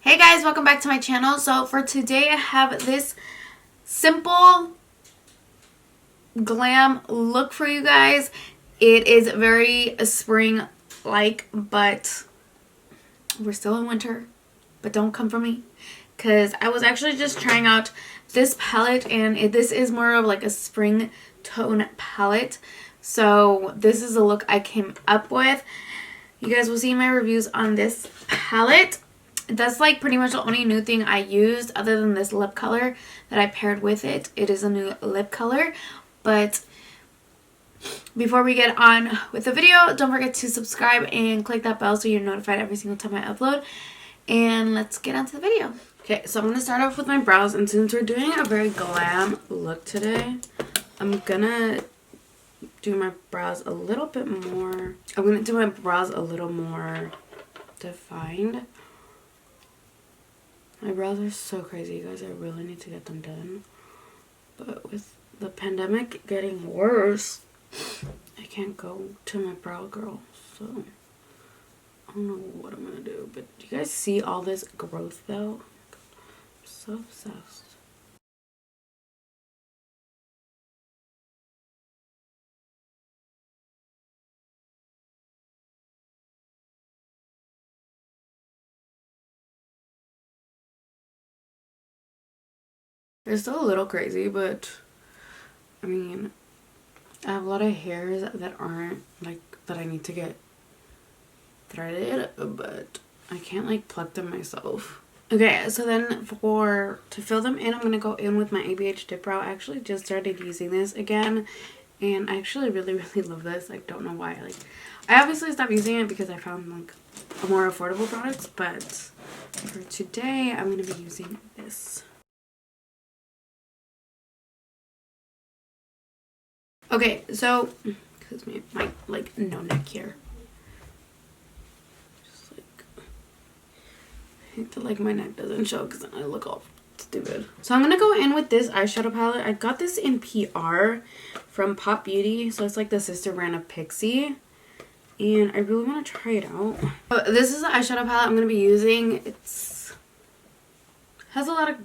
Hey guys, welcome back to my channel. So for today I have this simple glam look for you guys. It is very spring-like, but we're still in winter. But don't come for me, because I was actually just trying out this palette, and this is more of like a spring tone palette. So this is the look I came up with. You guys will see my reviews on this palette. That's like pretty much the only new thing I used other than this lip color that I paired with it. It is a new lip color. But before we get on with the video, don't forget to subscribe and click that bell so you're notified every single time I upload. And let's get on to the video. Okay, so I'm going to start off with my brows. And since we're doing a very glam look today, I'm going to do my brows a little bit more. I'm going to do my brows a little more defined. My brows are so crazy, you guys. I really need to get them done. But with the pandemic getting worse, I can't go to my brow girl. So I don't know what I'm going to do. But do you guys see all this growth though? I'm so obsessed. It's still a little crazy, but I mean, I have a lot of hairs that aren't like that I need to get threaded, but I can't like pluck them myself. Okay, so then to fill them in, I'm gonna go in with my ABH Dip Brow. I actually just started using this again, and I actually really love this. I don't know why. Like, I obviously stopped using it because I found like a more affordable products, but for today I'm gonna be using this. Okay, so excuse me, my like no neck here. Just like, I hate that like my neck doesn't show because then I look all stupid. So I'm gonna go in with this eyeshadow palette. I got this in PR from Pop Beauty, so it's like the sister brand of Pixie, and I really want to try it out. But this is the eyeshadow palette I'm gonna be using. Has a lot of,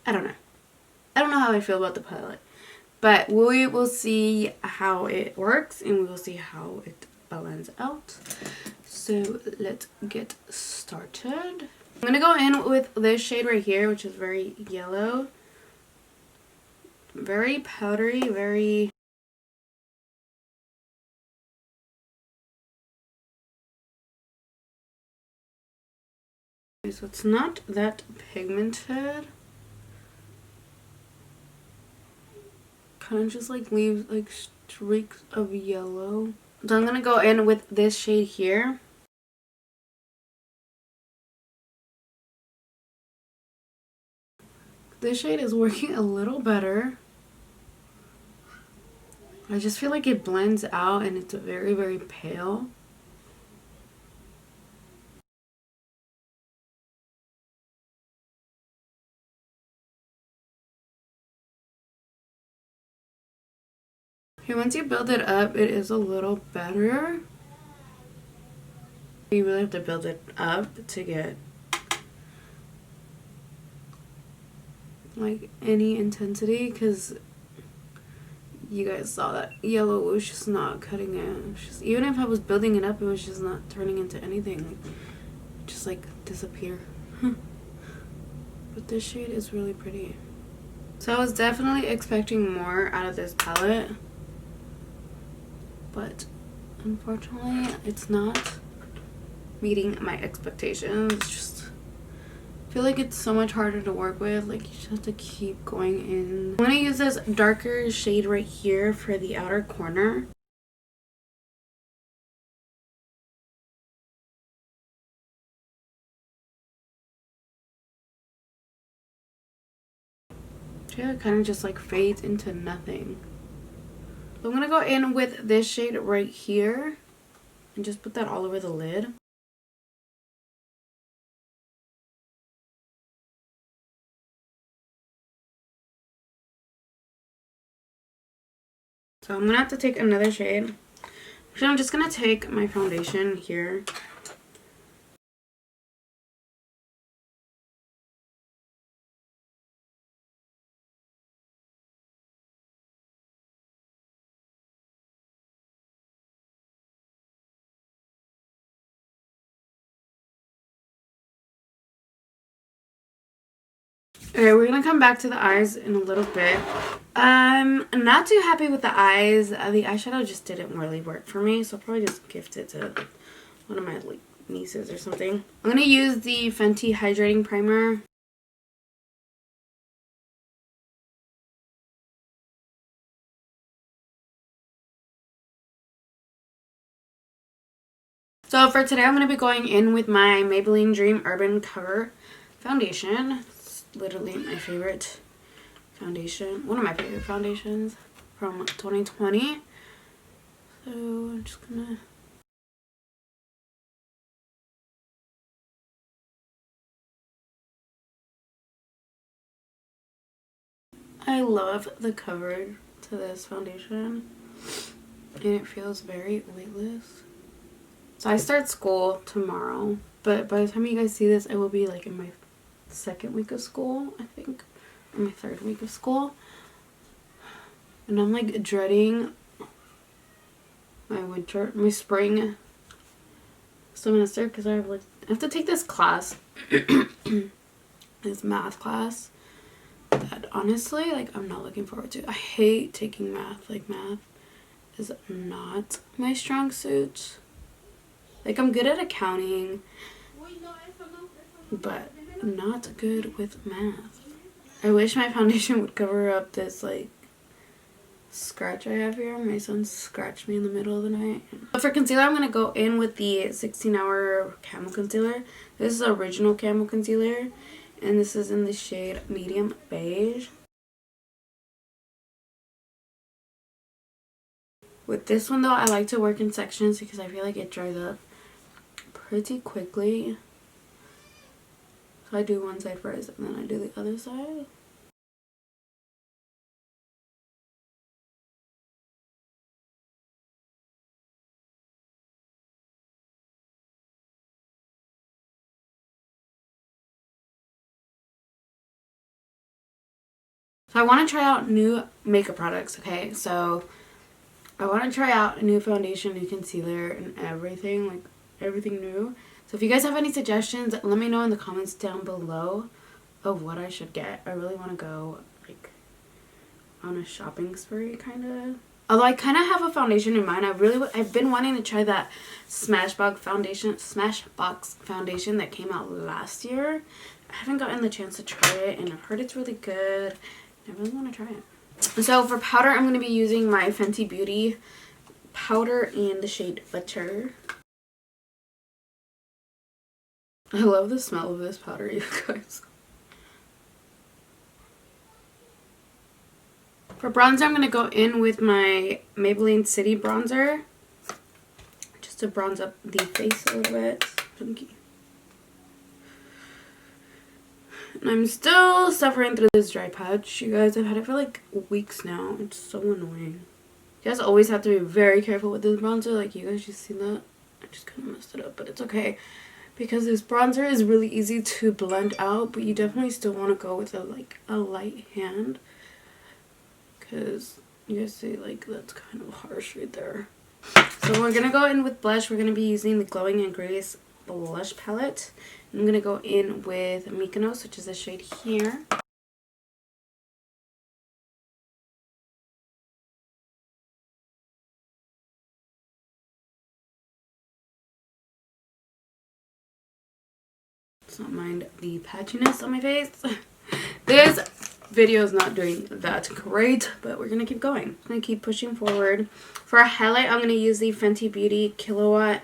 I don't know how I feel about the palette. But we will see how it works, and we will see how it blends out. So let's get started. I'm going to go in with this shade right here, which is very yellow. Very powdery, very... So it's not that pigmented. Kind of just like leaves like streaks of yellow. So I'm gonna go in with this shade here. This shade is working a little better. I just feel like it blends out and it's very pale. Okay, once you build it up, it is a little better. You really have to build it up to get like any intensity, because you guys saw that yellow was just not cutting it. It was just, even if I was building it up, it was just not turning into anything. Like, just like disappear. But this shade is really pretty. So I was definitely expecting more out of this palette, but unfortunately it's not meeting my expectations. It's just, I feel like it's so much harder to work with. Like, you just have to keep going in. I'm gonna use this darker shade right here for the outer corner. Yeah, it kind of just like fades into nothing. So I'm gonna go in with this shade right here and just put that all over the lid. So I'm gonna have to take another shade. So I'm just gonna take my foundation here Okay, we're gonna come back to the eyes in a little bit. I'm not too happy with the eyes. The eyeshadow just didn't really work for me, so I'll probably just gift it to one of my like nieces or something. I'm gonna use the Fenty Hydrating Primer. So for today, I'm going to be going in with my Maybelline Dream Urban Cover Foundation. It's literally my favorite foundation. One of my favorite foundations from 2020. So I'm just going to... I love the cover to this foundation. And it feels very weightless. So I start school tomorrow. But by the time you guys see this, I will be like in my second week of school, I think. Or my third week of school. And I'm like dreading my spring semester because I have to take this class, this math class that honestly, like, I'm not looking forward to. I hate taking math. Like, math is not my strong suit. Like, I'm good at accounting, but I'm not good with math. I wish my foundation would cover up this, like, scratch I have here. My son scratched me in the middle of the night. But for concealer, I'm going to go in with the 16-hour Camo Concealer. This is original Camo Concealer, and this is in the shade Medium Beige. With this one, though, I like to work in sections because I feel like it dries up pretty quickly. So I do one side first, and then I do the other side. So I want to try out new makeup products, okay? So I want to try out a new foundation, new concealer, and everything, like everything new. So if you guys have any suggestions, let me know in the comments down below of what I should get. I really want to go like on a shopping spree, kind of. Although I kind of have a foundation in mind. I've been wanting to try that Smashbox foundation that came out last year. I haven't gotten the chance to try it, and I've heard it's really good. I really want to try it. So for powder, I'm going to be using my Fenty Beauty powder in the shade Butter. I love the smell of this powder, you guys. For bronzer, I'm going to go in with my Maybelline City Bronzer. Just to bronze up the face a little bit. Funky. And I'm still suffering through this dry patch, you guys. I've had it for like weeks now. It's so annoying. You guys always have to be very careful with this bronzer. Like, you guys just seen that? I just kind of messed it up, but it's okay. Because this bronzer is really easy to blend out, but you definitely still want to go with a light hand. Because you guys see, like, that's kind of harsh right there. So we're going to go in with blush. We're going to be using the Glowing in Grace blush palette. I'm going to go in with Mykonos, which is the shade here. Let's not mind the patchiness on my face. This video is not doing that great, but we're going to keep going. I'm going to keep pushing forward. For a highlight, I'm going to use the Fenty Beauty Kilowatt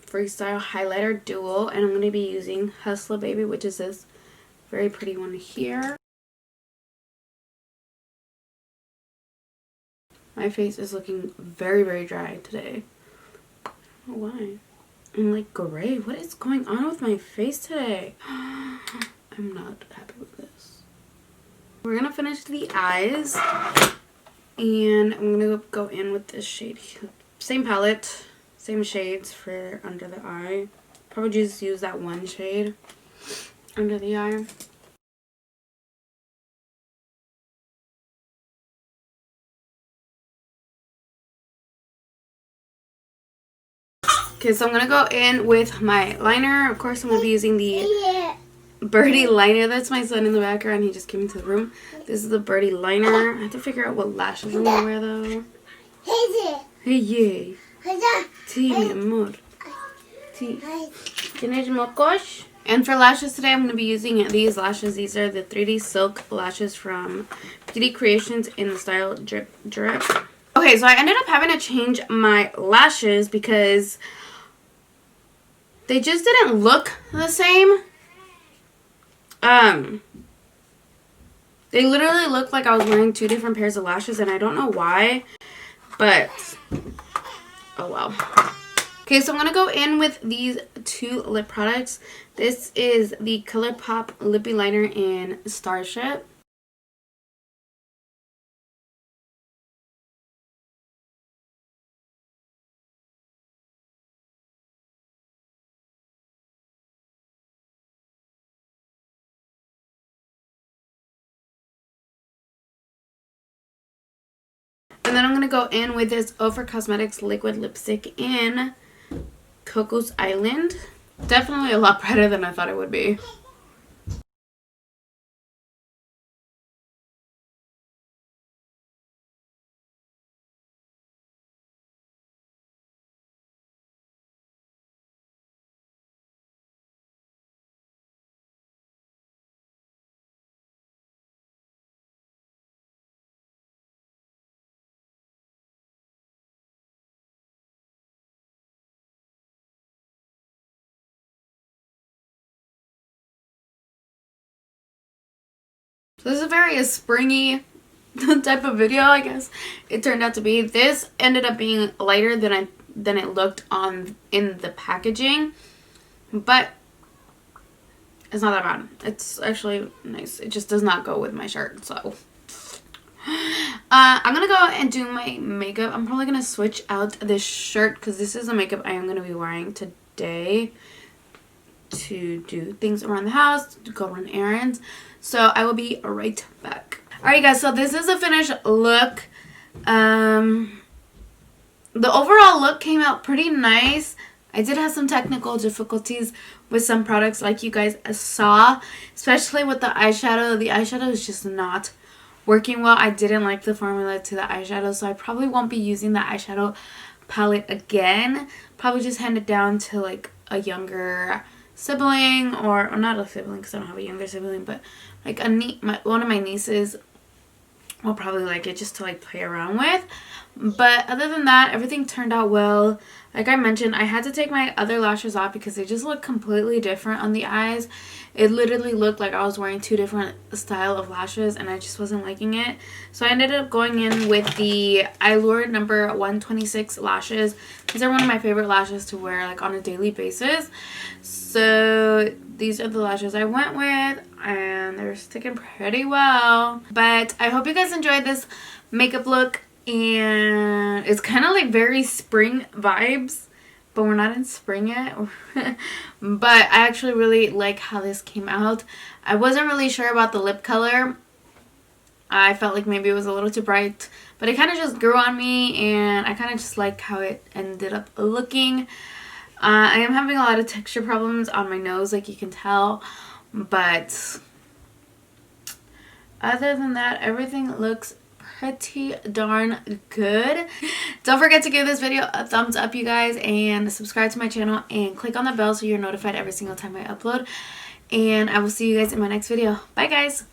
Freestyle Highlighter Dual, and I'm going to be using Hustler Baby, which is this very pretty one here. My face is looking very, very dry today. I don't know why. I'm like gray. What is going on with my face today? I'm not happy with this. We're going to finish the eyes, and I'm going to go in with this shade here. Same palette. Same shades for under the eye. Probably just use that one shade under the eye. Okay, so I'm going to go in with my liner. Of course, I'm going to be using the Birdie liner. That's my son in the background. He just came into the room. This is the Birdie liner. I have to figure out what lashes I'm gonna wear though. Hey, yay. Sí, mi amor. Sí. ¿Tienes mocos? And for lashes today, I'm going to be using these lashes. These are the 3D Silk lashes from Beauty Creations in the style Drip Drip. Okay, so I ended up having to change my lashes because they just didn't look the same. They literally looked like I was wearing two different pairs of lashes, and I don't know why, but oh well. Okay, so I'm going to go in with these two lip products. This is the ColourPop Lippy Liner in Starship. And then I'm going to go in with this Ofra Cosmetics Liquid Lipstick in Coco's Island. Definitely a lot brighter than I thought it would be. So this is a very springy type of video, I guess it turned out to be. This ended up being lighter than it looked in the packaging, but it's not that bad. It's actually nice. It just does not go with my shirt, so I'm gonna go and do my makeup. I'm probably gonna switch out this shirt because this is the makeup I am gonna be wearing today to do things around the house, to go run errands. So I will be right back. Alright guys, so this is a finished look. The overall look came out pretty nice. I did have some technical difficulties with some products like you guys saw, especially with the eyeshadow. The eyeshadow is just not working well. I didn't like the formula to the eyeshadow, so I probably won't be using the eyeshadow palette again. Probably just hand it down to like a younger sibling, or not a sibling because I don't have a younger sibling, but like one of my nieces will probably like it just to like play around with. But other than that, everything turned out well. Like I mentioned, I had to take my other lashes off because they just look completely different on the eyes. It literally looked like I was wearing two different style of lashes, and I just wasn't liking it. So I ended up going in with the Allure number 126 lashes. These are one of my favorite lashes to wear like on a daily basis. So these are the lashes I went with, and they're sticking pretty well. But I hope you guys enjoyed this makeup look. And it's kind of like very spring vibes, but we're not in spring yet. But I actually really like how this came out. I wasn't really sure about the lip color. I felt like maybe it was a little too bright, but it kind of just grew on me, and I kind of just like how it ended up looking. I am having a lot of texture problems on my nose, like you can tell, but other than that, everything looks pretty darn good. Don't forget to give this video a thumbs up, you guys, and subscribe to my channel and click on the bell so you're notified every single time I upload. And I will see you guys in my next video. Bye guys.